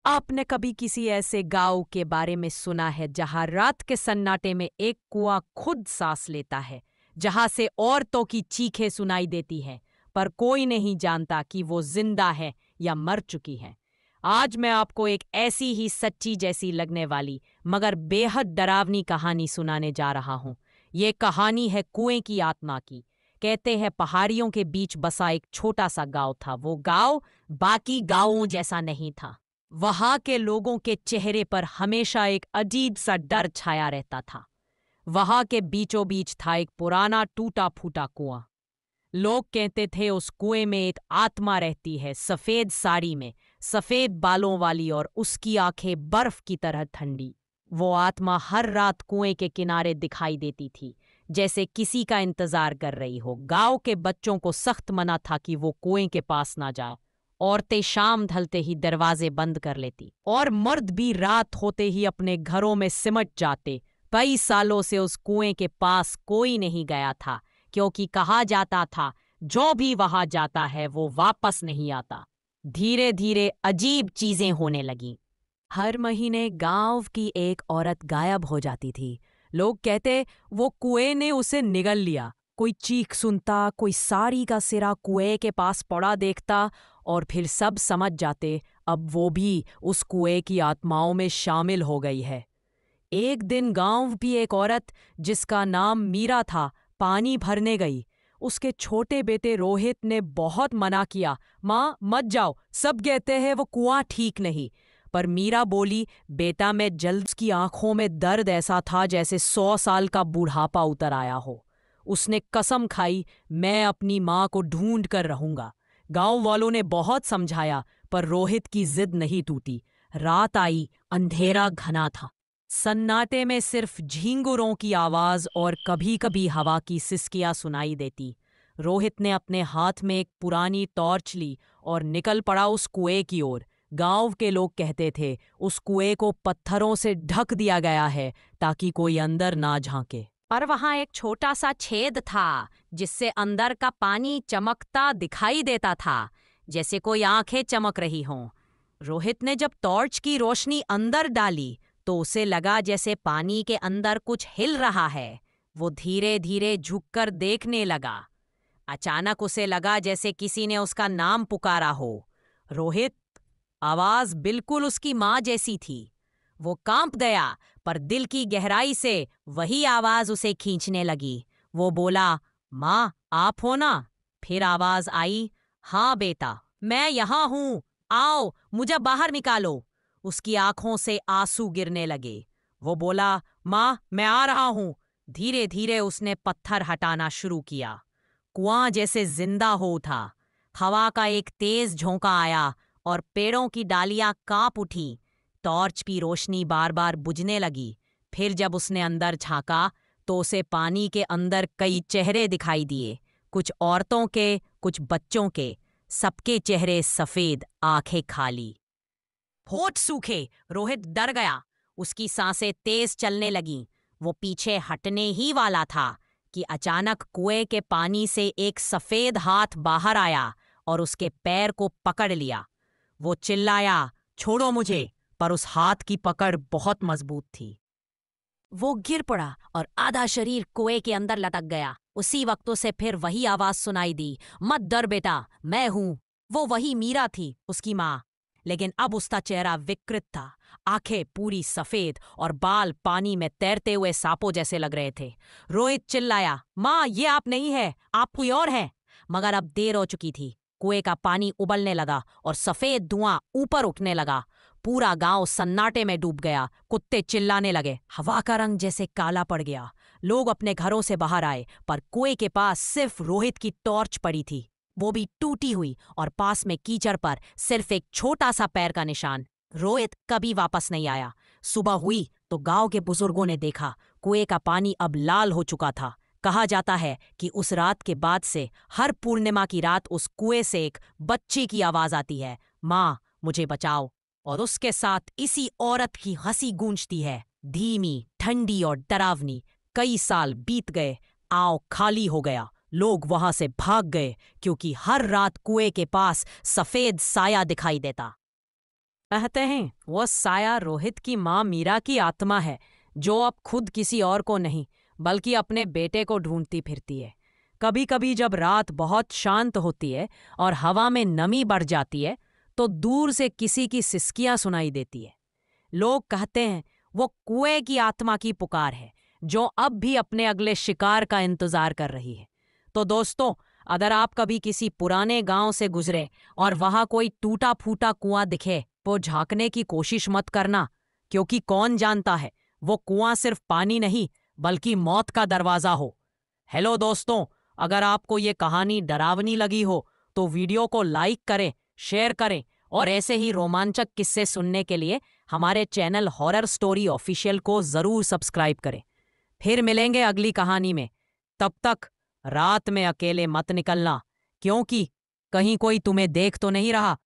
आपने कभी किसी ऐसे गांव के बारे में सुना है जहां रात के सन्नाटे में एक कुआं खुद सांस लेता है, जहां से औरतों की चीखें सुनाई देती हैं, पर कोई नहीं जानता कि वो जिंदा है या मर चुकी है। आज मैं आपको एक ऐसी ही सच्ची जैसी लगने वाली मगर बेहद डरावनी कहानी सुनाने जा रहा हूं। ये कहानी है कुएं की आत्मा की। कहते हैं पहाड़ियों के बीच बसा एक छोटा सा गांव था। वो गांव बाकी गांवों जैसा नहीं था। वहां के लोगों के चेहरे पर हमेशा एक अजीब सा डर छाया रहता था। वहां के बीचों बीच था एक पुराना टूटा फूटा कुआं। लोग कहते थे उस कुएं में एक आत्मा रहती है, सफेद साड़ी में, सफेद बालों वाली, और उसकी आंखें बर्फ की तरह ठंडी। वो आत्मा हर रात कुएं के किनारे दिखाई देती थी, जैसे किसी का इंतजार कर रही हो। गांव के बच्चों को सख्त मना था कि वो कुएं के पास ना जाए। औरतें शाम ढलते ही दरवाजे बंद कर लेती और मर्द भी रात होते ही अपने घरों में सिमट जाते। कई सालों से उस कुएं के पास कोई नहीं गया था, क्योंकि कहा जाता था जो भी वहां जाता है वो वापस नहीं आता। धीरे धीरे अजीब चीजें होने लगीं। हर महीने गांव की एक औरत गायब हो जाती थी। लोग कहते वो कुएं ने उसे निगल लिया। कोई चीख सुनता, कोई साड़ी का सिरा कुएं के पास पड़ा देखता, और फिर सब समझ जाते अब वो भी उस कुएं की आत्माओं में शामिल हो गई है। एक दिन गांव की एक औरत जिसका नाम मीरा था, पानी भरने गई। उसके छोटे बेटे रोहित ने बहुत मना किया, माँ मत जाओ, सब कहते हैं वो कुआं ठीक नहीं। पर मीरा बोली, बेटा मैं जल्द। उसकी आंखों में दर्द ऐसा था जैसे 100 साल का बूढ़ापा उतर आया हो। उसने कसम खाई, मैं अपनी माँ को ढूंढ कर रहूंगा। गांव वालों ने बहुत समझाया, पर रोहित की जिद नहीं टूटी। रात आई, अंधेरा घना था। सन्नाटे में सिर्फ झींगुरों की आवाज और कभी कभी हवा की सिसकियां सुनाई देती। रोहित ने अपने हाथ में एक पुरानी टॉर्च ली और निकल पड़ा उस कुएं की ओर। गांव के लोग कहते थे उस कुएं को पत्थरों से ढक दिया गया है ताकि कोई अंदर ना झांके। पर वहां एक छोटा सा छेद था जिससे अंदर का पानी चमकता दिखाई देता था, जैसे कोई आंखें चमक रही हों। रोहित ने जब टॉर्च की रोशनी अंदर डाली तो उसे लगा जैसे पानी के अंदर कुछ हिल रहा है। वो धीरे धीरे झुककर देखने लगा। अचानक उसे लगा जैसे किसी ने उसका नाम पुकारा हो, रोहित। आवाज बिल्कुल उसकी माँ जैसी थी। वो कांप गया, पर दिल की गहराई से वही आवाज उसे खींचने लगी। वो बोला, माँ आप हो ना? फिर आवाज आई, हाँ बेटा मैं यहां हूं, आओ मुझे बाहर निकालो। उसकी आंखों से आंसू गिरने लगे। वो बोला, माँ मैं आ रहा हूं। धीरे धीरे उसने पत्थर हटाना शुरू किया। कुआं जैसे जिंदा हो उठा। हवा का एक तेज झोंका आया और पेड़ों की डालियां कांप उठी। टॉर्च की रोशनी बार बार बुझने लगी। फिर जब उसने अंदर झांका तो उसे पानी के अंदर कई चेहरे दिखाई दिए, कुछ औरतों के, कुछ बच्चों के। सबके चेहरे सफेद, आंखें खाली, होठ सूखे। रोहित डर गया। उसकी सांसें तेज चलने लगीं। वो पीछे हटने ही वाला था कि अचानक कुएं के पानी से एक सफेद हाथ बाहर आया और उसके पैर को पकड़ लिया। वो चिल्लाया, छोड़ो मुझे, पर उस हाथ की पकड़ बहुत मजबूत थी। वो गिर पड़ा और आधा शरीर कुएं के अंदर लटक गया। उसी वक्त उसे फिर वही आवाज सुनाई दी, मत डर बेटा मैं हूं। वो वही मीरा थी, उसकी माँ। लेकिन अब उसका चेहरा विकृत था। आंखें पूरी सफेद और बाल पानी में तैरते हुए सांपों जैसे लग रहे थे। रोहित चिल्लाया, माँ ये आप नहीं है, आप कोई और हैं। मगर अब देर हो चुकी थी। कुएं का पानी उबलने लगा और सफेद धुआं ऊपर उठने लगा। पूरा गांव सन्नाटे में डूब गया। कुत्ते चिल्लाने लगे। हवा का रंग जैसे काला पड़ गया। लोग अपने घरों से बाहर आए, पर कुएं के पास सिर्फ रोहित की टॉर्च पड़ी थी, वो भी टूटी हुई, और पास में कीचड़ पर सिर्फ एक छोटा सा पैर का निशान। रोहित कभी वापस नहीं आया। सुबह हुई तो गांव के बुजुर्गों ने देखा कुएं का पानी अब लाल हो चुका था। कहा जाता है कि उस रात के बाद से हर पूर्णिमा की रात उस कुएं से एक बच्चे की आवाज आती है, माँ मुझे बचाओ। और उसके साथ इसी औरत की हंसी गूंजती है, धीमी, ठंडी और डरावनी। कई साल बीत गए। आओ खाली हो गया। लोग वहां से भाग गए क्योंकि हर रात कुएं के पास सफेद साया दिखाई देता। कहते हैं वो साया रोहित की माँ मीरा की आत्मा है, जो अब खुद किसी और को नहीं बल्कि अपने बेटे को ढूंढती फिरती है। कभी कभी जब रात बहुत शांत होती है और हवा में नमी बढ़ जाती है, तो दूर से किसी की सिसकियां सुनाई देती है। लोग कहते हैं वो कुएं की आत्मा की पुकार है, जो अब भी अपने अगले शिकार का इंतजार कर रही है। तो दोस्तों, अगर आप कभी किसी पुराने गांव से गुजरे और वहां कोई टूटा फूटा कुआं दिखे, तो झांकने की कोशिश मत करना, क्योंकि कौन जानता है वो कुआं सिर्फ पानी नहीं बल्कि मौत का दरवाजा हो। हेलो दोस्तों, अगर आपको ये कहानी डरावनी लगी हो तो वीडियो को लाइक करें, शेयर करें और ऐसे ही रोमांचक किस्से सुनने के लिए हमारे चैनल हॉरर स्टोरी ऑफिशियल को जरूर सब्सक्राइब करें। फिर मिलेंगे अगली कहानी में। तब तक रात में अकेले मत निकलना, क्योंकि कहीं कोई तुम्हें देख तो नहीं रहा।